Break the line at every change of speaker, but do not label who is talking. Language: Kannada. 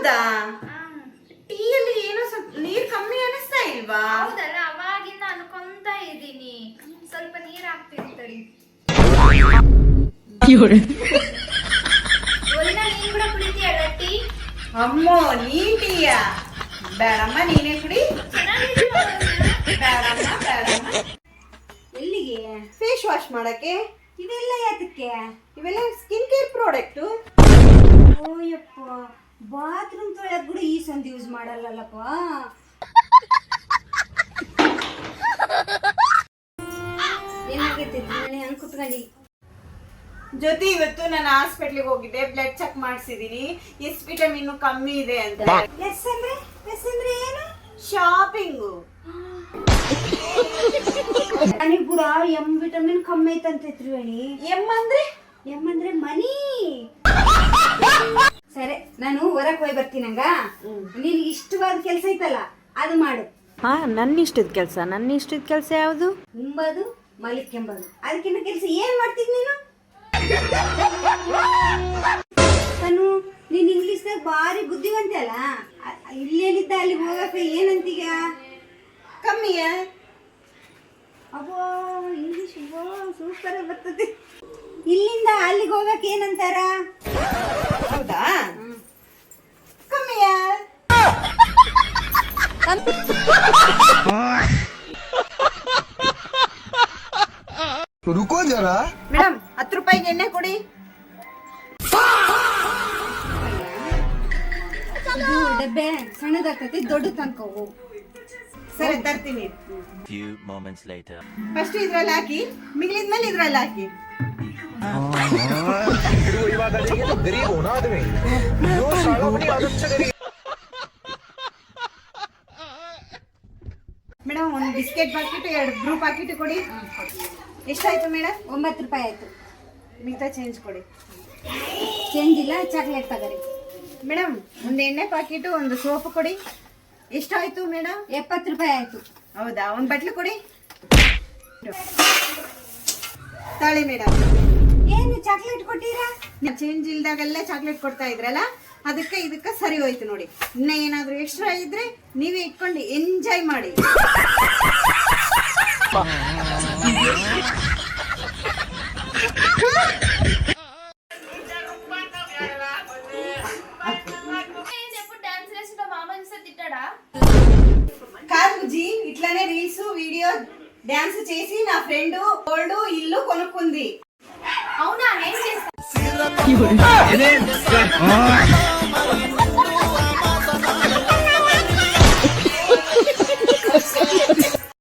ಹೌದಾ? ಟೀಯಲ್ಲಿ ಏನೋ ಸ್ವಲ್ಪ ನೀರ್ ಕಮ್ಮಿ ಅನಿಸ್ತಾ ಇಲ್ವಾ?
ಹೌದಲ್ಲ, ಅವಾಗಿಂದ ಅನ್ಕೊಂತ ಇದ್ದೀನಿ ಸ್ವಲ್ಪ ನೀರ್ ಹಾಕ್ತೀನಿ ತಡಿ. ಒಳ್ಳೆ ನೀನ್ ಕೂಡ ಕುಡಿತೀಯಲ್ಲ ಟೀ?
ಅಮ್ಮೋ, ನೀನ್ ಟೀಯ? ಬೇಡಮ್ಮ, ನೀನೇ ಕುಡಿ. ಬೇಡಮ್ಮ ಬೇಡಮ್ಮ.
ಎಲ್ಲಿಗೆ?
ಫೇಸ್ ವಾಶ್ ಮಾಡಕ್ಕೆ.
ಇವೆಲ್ಲ ಯಾತಕ್ಕೆ?
ಇವೆಲ್ಲ ಸ್ಕಿನ್ ಕೇರ್ ಪ್ರಾಡಕ್ಟು.
ಓಯಪ್ಪ, ಬಾತ್ರೂಮ್ ತೊಳೆಯಕ್ ಕೂಡ ಈ ಸಂದ್ ಯೂಸ್ ಮಾಡಲ್ಲಲ್ಲಪ್ಪ. ಏನಾಗೈತೆ ಮನೆ ಹಂಗ್ ಕುತ್ಕೊಂಡಿ?
ಜೊತೆ ಇವತ್ತು ನಾನು ಹಾಸ್ಪಿಟ್ಲಿಗೆ ಹೋಗಿದ್ದೆ, ಬ್ಲಡ್ ಚೆಕ್ ಮಾಡಿಸಿದೀನಿ, ಎಸ್ ವಿಟಮಿನ್ ಕಮ್ಮಿ ಇದೆ ಅಂತ.
ಎಸ್ ಅಂದ್ರೆ ಏನು?
ಶಾಪಿಂಗು.
ನನಗ್ ಕೂಡ ಎಂ ವಿಟಮಿನ್ ಕಮ್ಮಿ ಐತಂತ ತ್ರಿವೇಣಿ.
ಎಮ್ ಅಂದ್ರೆ?
ಎಂ ಅಂದ್ರೆ ಮನಿ. ಸರಿ, ನಾನು ಹೊರಕ್ ಹೋಗಿ ಬರ್ತೀನಂಗ. ನಿನ್ಗೆ ಇಷ್ಟವಾದ ಕೆಲ್ಸ ಐತಲ್ಲ, ಅದು ಮಾಡು.
ನನ್ನ ಇಷ್ಟದ ಕೆಲಸ ಯಾವುದು?
ಉಂಬದು ಮಲಿಕೆಂಬದು. ಅದಕ್ಕಿಂತ ಕೆಲ್ಸ ಏನ್ ಮಾಡ್ತೀನಿ ನೀನು? ನಾನು ನೀನ್ ಇಂಗ್ಲಿಷ್ದಾಗ ಭಾರಿ ಬುದ್ಧಿವಂತೆ ಅಲ್ಲ, ಇಲ್ಲೇನಿದ್ದ ಅಲ್ಲಿಗೆ ಹೋಗಕ ಏನಂತೀಗ?
ಕಮ್ಮಿಯ?
ಅಬ್ಬೋ, ಇಂಗ್ಲಿಷ್ ಸೂಪರ್ ಬರ್ತದೆ. ಇಲ್ಲಿಂದ ಅಲ್ಲಿಗೆ ಹೋಗಕ್ ಏನಂತಾರ?
ಹೌದಾ? ಕಮ್ಮಿಯ?
रुको जरा.
ಮೇಡಮ್, 10 ರೂಪಾಯಿಗೆ ಎಣ್ಣೆ ಕೊಡಿ.
ಇದು ಡಬ್ಬೆ ಸಣ್ಣದಾಗ್ತೈತಿ, ದೊಡ್ಡ ತನ್ಕೋ ಹೋಗು.
ಸರಿ, ತರ್ತೀನಿ.
Few moments later.
ಫಸ್ಟ್ ಇದ್ರಲ್ಲಿ ಹಾಕಿ, ಮಿಗಿಲಿದ್ಮೇಲೆ ಇದ್ರಲ್ಲಿ ಹಾಕಿ.
गरीब हो ना आदमी, जो साला अपनी आदत से गरीब.
ಮೇಡಮ್, ಒಂದು ಬಿಸ್ಕೆಟ್ ಪ್ಯಾಕೆಟ್, 2 ಬ್ರೂ ಪ್ಯಾಕೆಟ್ ಕೊಡಿ. ಎಷ್ಟಾಯ್ತು ಮೇಡಮ್?
9 ರೂಪಾಯಿ ಆಯ್ತು.
ಮಿಗತಾ ಚೇಂಜ್ ಕೊಡಿ.
ಚೇಂಜ್ ಇಲ್ಲ, ಚಾಕ್ಲೇಟ್ ತಗರಿ.
ಮೇಡಮ್, ಒಂದು ಎಣ್ಣೆ ಪ್ಯಾಕೆಟು, ಒಂದು ಸೋಪ್ ಕೊಡಿ. ಎಷ್ಟಾಯ್ತು ಮೇಡಮ್?
70 ರೂಪಾಯಿ ಆಯ್ತು.
ಹೌದಾ? ಒಂದು ಬಟ್ಲು ಕೊಡಿ. ತಾಳಿ ಮೇಡಮ್.
ಏನು ಚಾಕ್ಲೇಟ್ ಕೊಟ್ಟಿರಾ?
ಚೇಂಜ್ ಇಲ್ದಾಗೆಲ್ಲ ಚಾಕ್ಲೇಟ್ ಕೊಡ್ತಾ ಇದ್ರಲ್ಲ, ಅದಕ್ಕೆ ಇದಕ್ಕೆ ಸರಿ ಹೋಯ್ತು ನೋಡಿ. ಇನ್ನ ಏನಾದ್ರೂ ಎಕ್ಸ್ಟ್ರಾ ಇದ್ರೆ ನೀವೇ ಇಟ್ಕೊಂಡು ಎಂಜಾಯ್ ಮಾಡಿ.
డాన్స్ చేస్తుంటే మామ చూస్తే తిట్టాడా?
కాదు బుజ్జి, ఇట్లానే రీల్స్ వీడియో డాన్స్ చేసి నా ఫ్రెండ్ గోల్డ్ ఇల్లు కొనుక్కుంది.
అవునా? నేను చేస్తా.